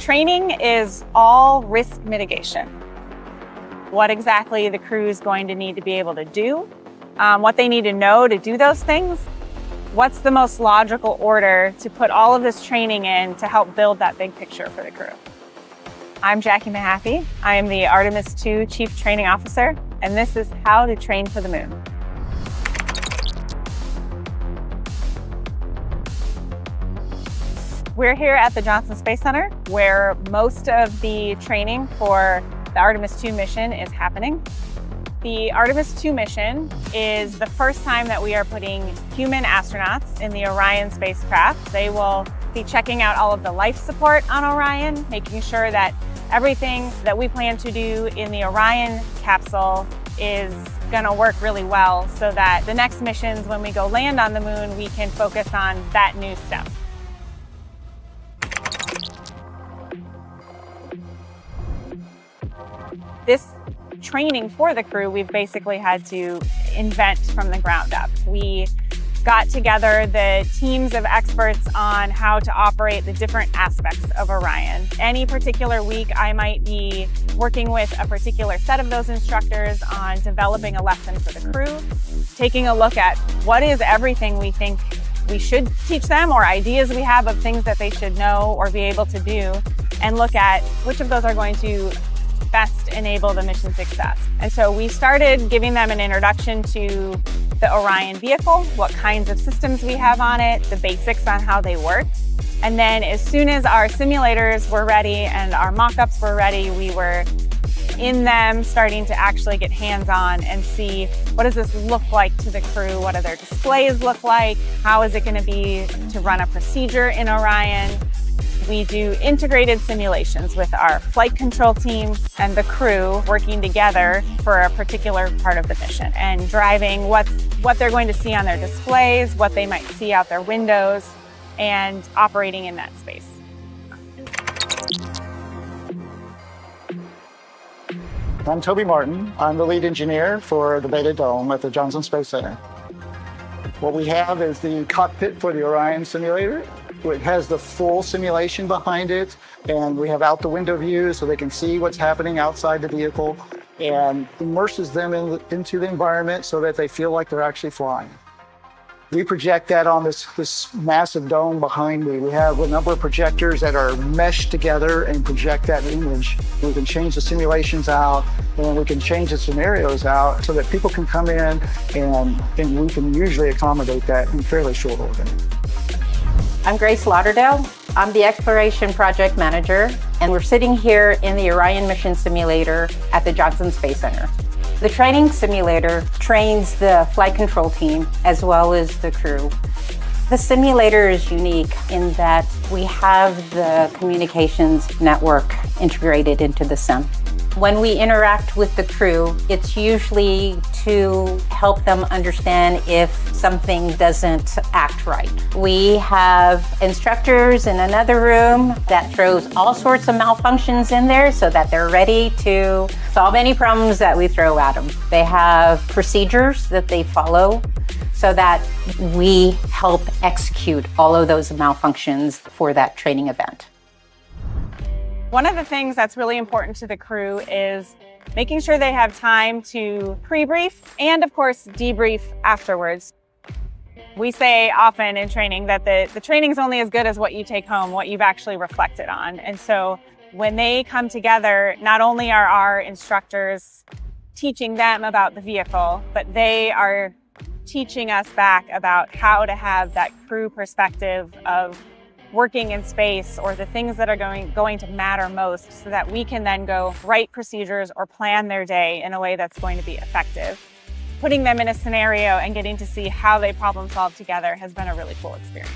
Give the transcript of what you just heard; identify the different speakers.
Speaker 1: training is all risk mitigation. What exactly the crew is going to need to be able to do, what they need to know to do those things, what's the most logical order to put all of this training in to help build that big picture for the crew. I'm Jackie Mahaffey. I am the Artemis II Chief Training Officer, and this is how to train for the moon. We're here at the Johnson Space Center, where most of the training for the Artemis II mission is happening. The Artemis II mission is the first time that we are putting human astronauts in the Orion spacecraft. They will be checking out all of the life support on Orion, making sure that everything that we plan to do in the Orion capsule is going to work really well, so that the next missions, when we go land on the moon, we can focus on that new step. This training for the crew, we've basically had to invent from the ground up. We got together the teams of experts on how to operate the different aspects of Orion. Any particular week, I might be working with a particular set of those instructors on developing a lesson for the crew, taking a look at what is everything we think we should teach them, or ideas we have of things that they should know or be able to do, and look at which of those are going to best enable the mission success. And so we started giving them an introduction to the Orion vehicle, what kinds of systems we have on it, the basics on how they work. And then as soon as our simulators were ready and our mock-ups were ready, we were in them starting to actually get hands-on and see, what does this look like to the crew? What do their displays look like? How is it going to be to run a procedure in Orion? We do integrated simulations with our flight control team and the crew working together for a particular part of the mission, and driving what they're going to see on their displays, what they might see out their windows, and operating in that space.
Speaker 2: I'm Toby Martin. I'm the lead engineer for the Beta Dome at the Johnson Space Center. What we have is the cockpit for the Orion simulator. It has the full simulation behind it, and we have out the window view so they can see what's happening outside the vehicle, and immerses them into the environment so that they feel like they're actually flying. We project that on this massive dome behind me. We have a number of projectors that are meshed together and project that image. We can change the simulations out, and we can change the scenarios out so that people can come in, and we can usually accommodate that in fairly short order.
Speaker 3: I'm Grace Lauderdale. I'm the Exploration Project Manager, and we're sitting here in the Orion Mission Simulator at the Johnson Space Center. The training simulator trains the flight control team as well as the crew. The simulator is unique in that we have the communications network integrated into the sim. When we interact with the crew, it's usually to help them understand if something doesn't act right. We have instructors in another room that throws all sorts of malfunctions in there so that they're ready to solve any problems that we throw at them. They have procedures that they follow so that we help execute all of those malfunctions for that training event.
Speaker 1: One of the things that's really important to the crew is making sure they have time to pre-brief and, of course, debrief afterwards. We say often in training that the training is only as good as what you take home, what you've actually reflected on. And so when they come together, not only are our instructors teaching them about the vehicle, but they are teaching us back about how to have that crew perspective of working in space, or the things that are going to matter most, so that we can then go write procedures or plan their day in a way that's going to be effective. Putting them in a scenario and getting to see how they problem solve together has been a really cool experience.